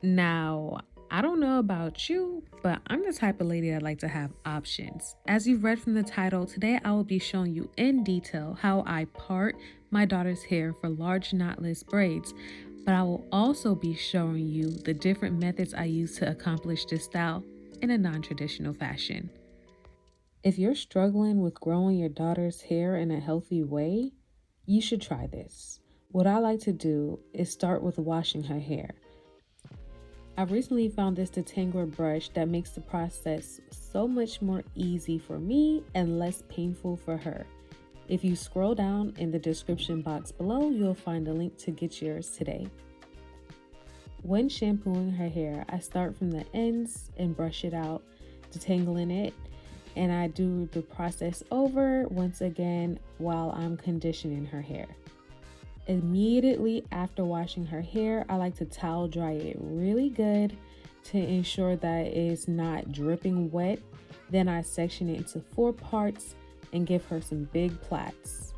Now, I don't know about you, but I'm the type of lady that like to have options. As you've read from the title, today I will be showing you in detail how I part my daughter's hair for large knotless braids, but I will also be showing you the different methods I use to accomplish this style in a non-traditional fashion. If you're struggling with growing your daughter's hair in a healthy way, you should try this. What I like to do is start with washing her hair. I've recently found this detangler brush that makes the process so much more easy for me and less painful for her. If you scroll down in the description box below, you'll find a link to get yours today. When shampooing her hair, I start from the ends and brush it out, detangling it, and I do the process over once again while I'm conditioning her hair. Immediately after washing her hair, I like to towel dry it really good to ensure that it's not dripping wet. Then I section it into 4 parts and give her some big plaits.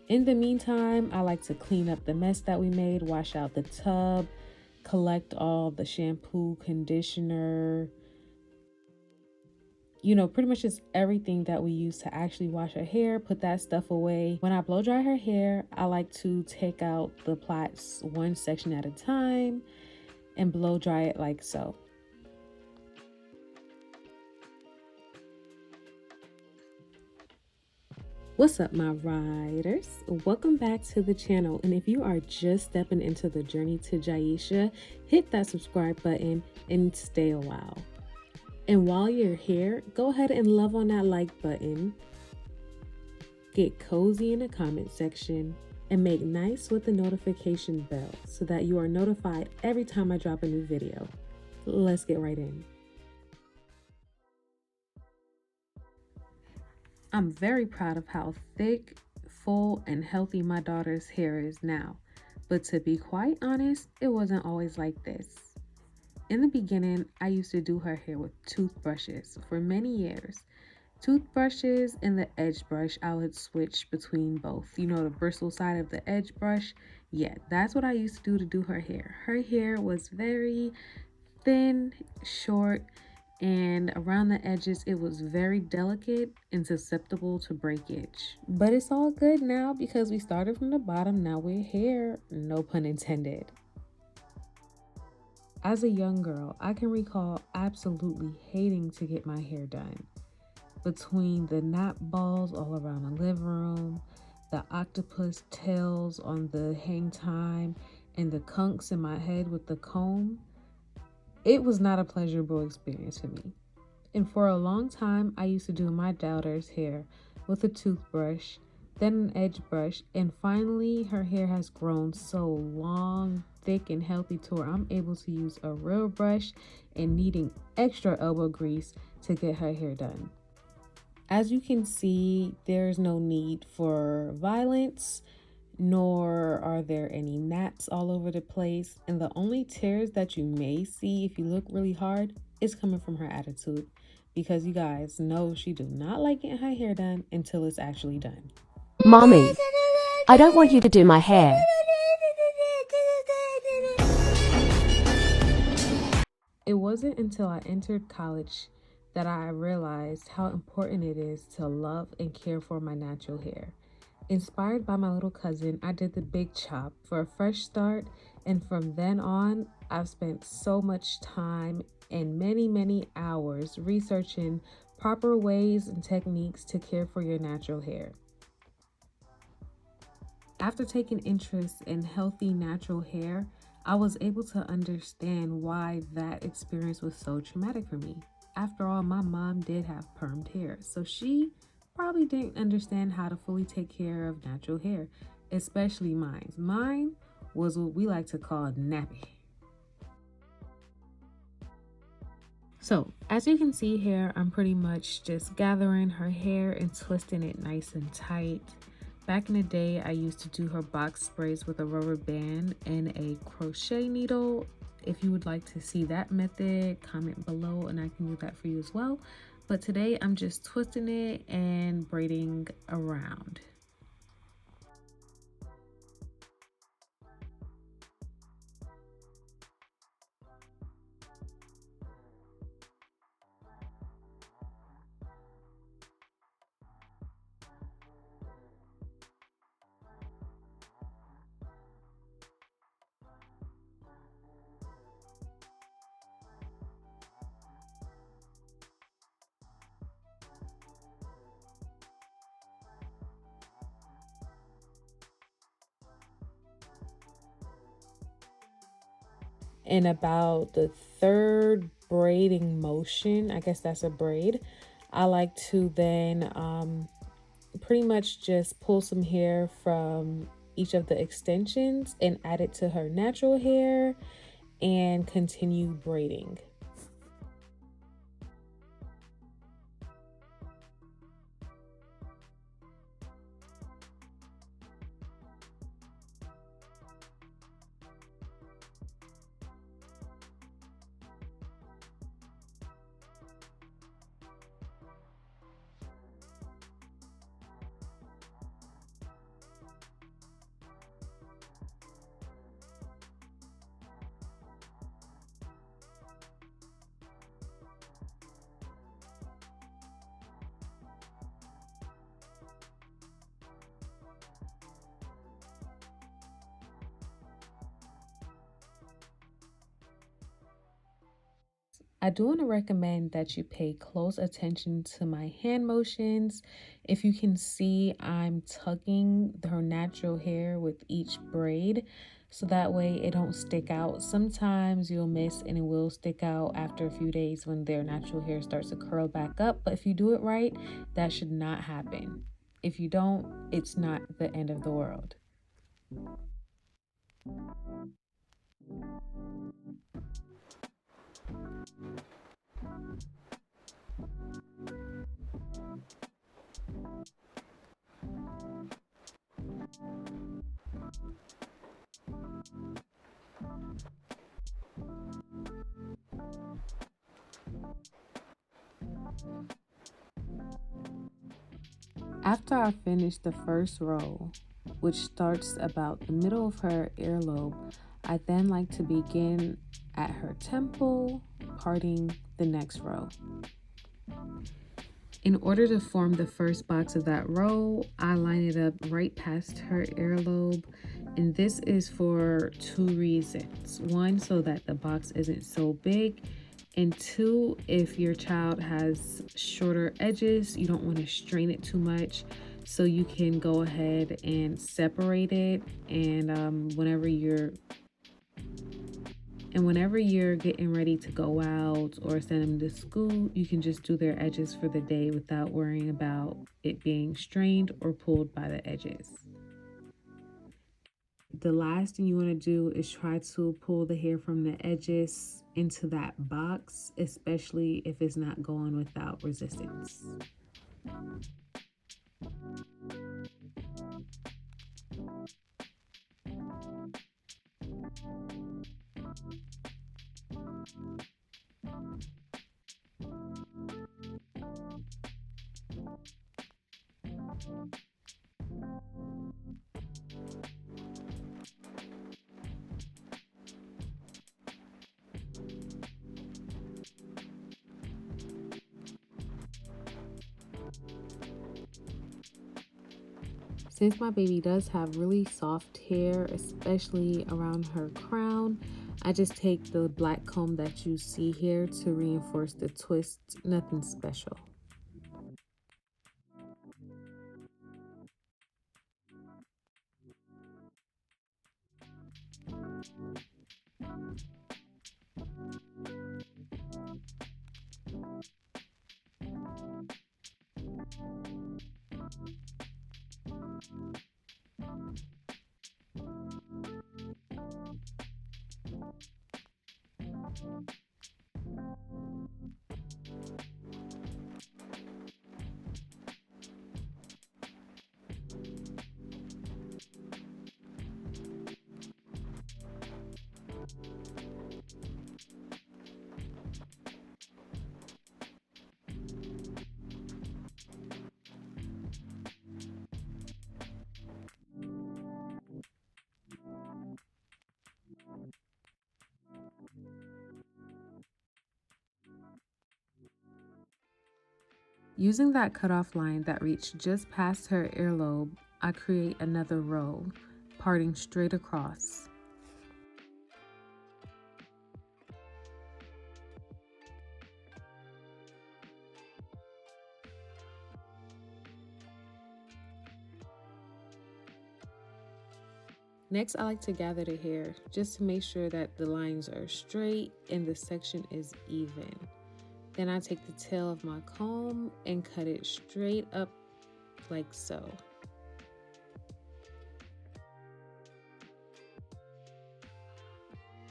In the meantime, I like to clean up the mess that we made, wash out the tub, collect all the shampoo, conditioner, pretty much just everything that we use to actually wash her hair, put that stuff away. When I blow dry her hair, I like to take out the plaits one section at a time and blow dry it like so. What's up, my riders? Welcome back to the channel, and if you are just stepping into the journey to Jah-Isha, hit that subscribe button and stay a while. And while you're here, go ahead and love on that like button, get cozy in the comment section, and make nice with the notification bell so that you are notified every time I drop a new video. Let's get right in. I'm very proud of how thick, full, and healthy my daughter's hair is now. But to be quite honest, it wasn't always like this. In the beginning, I used to do her hair with toothbrushes for many years. Toothbrushes and the edge brush, I would switch between both. The bristle side of the edge brush. Yeah, that's what I used to do her hair. Her hair was very thin, short, and around the edges, it was very delicate and susceptible to breakage. But it's all good now because we started from the bottom. Now we're here, no pun intended. As a young girl, I can recall absolutely hating to get my hair done. Between the knot balls all around the living room, the octopus tails on the hang time, and the kunks in my head with the comb, it was not a pleasurable experience for me. And for a long time, I used to do my daughter's hair with a toothbrush, then an edge brush, and finally her hair has grown so long, thick, and healthy to where I'm able to use a real brush and needing extra elbow grease to get her hair done. As you can see, there's no need for violence, nor are there any gnats all over the place. And the only tears that you may see if you look really hard is coming from her attitude. Because you guys know she do not like getting her hair done until it's actually done. Mommy, I don't want you to do my hair. It wasn't until I entered college that I realized how important it is to love and care for my natural hair. Inspired by my little cousin, I did the big chop for a fresh start, and from then on, I've spent so much time and many hours researching proper ways and techniques to care for your natural hair. After taking interest in healthy natural hair, I was able to understand why that experience was so traumatic for me. After all, my mom did have permed hair, so she probably didn't understand how to fully take care of natural hair, especially mine. Mine was what we like to call nappy. So, as you can see here, I'm pretty much just gathering her hair and twisting it nice and tight. Back in the day, I used to do her box braids with a rubber band and a crochet needle. If you would like to see that method, comment below and I can do that for you as well. But today, I'm just twisting it and braiding around. In about the third braiding motion, I guess that's a braid, I like to then pretty much just pull some hair from each of the extensions and add it to her natural hair and continue braiding. I do want to recommend that you pay close attention to my hand motions. If you can see, I'm tugging her natural hair with each braid so that way it don't stick out. Sometimes you'll miss and it will stick out after a few days when their natural hair starts to curl back up. But if you do it right, that should not happen. If you don't, it's not the end of the world. After I finish the first row, which starts about the middle of her earlobe, I then like to begin at her temple, parting the next row. In order to form the first box of that row, I line it up right past her earlobe, and this is for two reasons. One, so that the box isn't so big, and two, if your child has shorter edges, you don't want to strain it too much, so you can go ahead and separate it. And whenever you're getting ready to go out or send them to school, you can just do their edges for the day without worrying about it being strained or pulled by the edges. The last thing you want to do is try to pull the hair from the edges into that box, especially if it's not going without resistance. Since my baby does have really soft hair, especially around her crown, I just take the black comb that you see here to reinforce the twist, nothing special. Using that cutoff line that reached just past her earlobe, I create another row, parting straight across. Next, I like to gather the hair just to make sure that the lines are straight and the section is even. Then I take the tail of my comb and cut it straight up like so.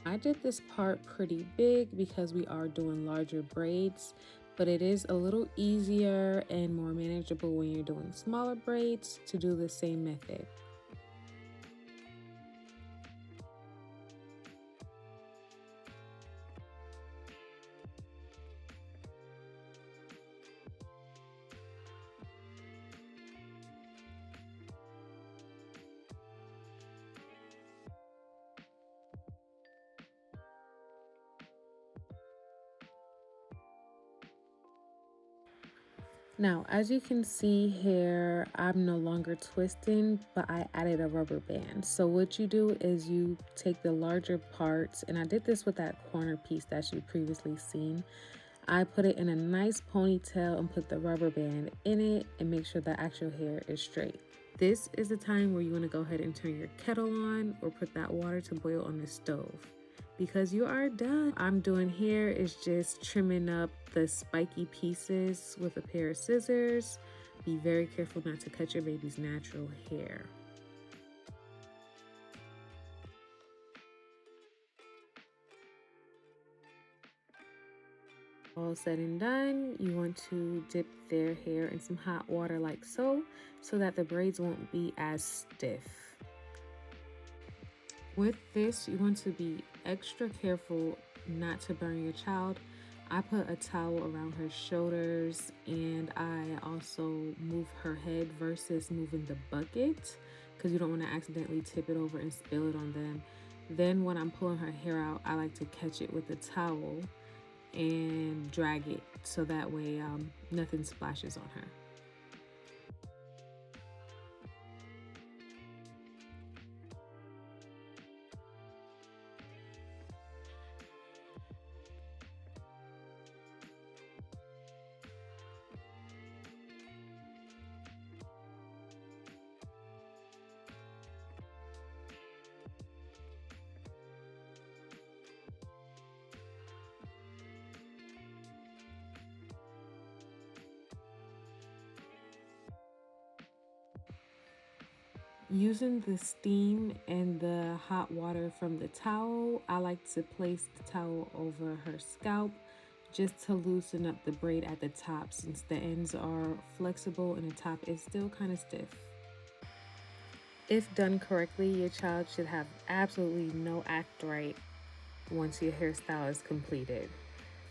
I did this part pretty big because we are doing larger braids, but it is a little easier and more manageable when you're doing smaller braids to do the same method. Now, as you can see here, I'm no longer twisting, but I added a rubber band. So what you do is you take the larger parts, and I did this with that corner piece that you previously seen. I put it in a nice ponytail and put the rubber band in it and make sure the actual hair is straight. This is the time where you want to go ahead and turn your kettle on or put that water to boil on the stove. Because you are done. I'm doing here is just trimming up the spiky pieces with a pair of scissors. Be very careful not to cut your baby's natural hair. All said and done, you want to dip their hair in some hot water like so that the braids won't be as stiff. With this, you want to be extra careful not to burn your child. I put a towel around her shoulders, and I also move her head versus moving the bucket because you don't want to accidentally tip it over and spill it on them. Then when I'm pulling her hair out, I like to catch it with the towel and drag it so that way nothing splashes on her. Using the steam and the hot water from the towel, I like to place the towel over her scalp just to loosen up the braid at the top since the ends are flexible and the top is still kind of stiff. If done correctly, your child should have absolutely no act right once your hairstyle is completed.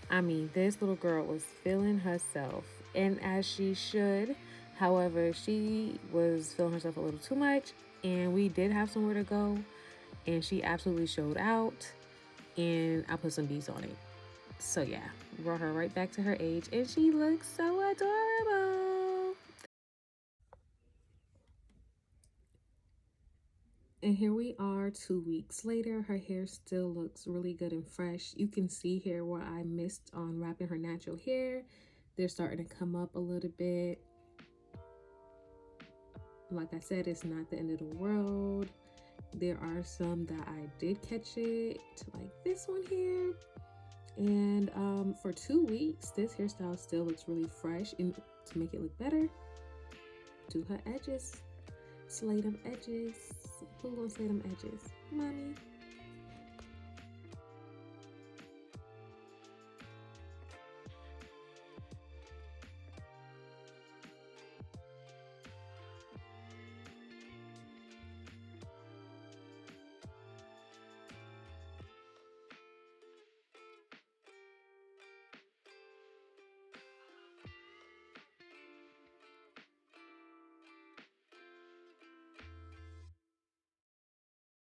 I mean, this little girl was feeling herself, and as she should. However, she was feeling herself a little too much, and we did have somewhere to go, and she absolutely showed out, and I put some beads on it. So yeah, brought her right back to her age, and she looks so adorable. And here we are 2 weeks later. Her hair still looks really good and fresh. You can see here where I missed on wrapping her natural hair. They're starting to come up a little bit. Like I said, it's not the end of the world. There are some that I did catch it, like this one here. And for 2 weeks, this hairstyle still looks really fresh. And to make it look better, do her edges. Slay them edges. Who gonna slay them edges? Mommy.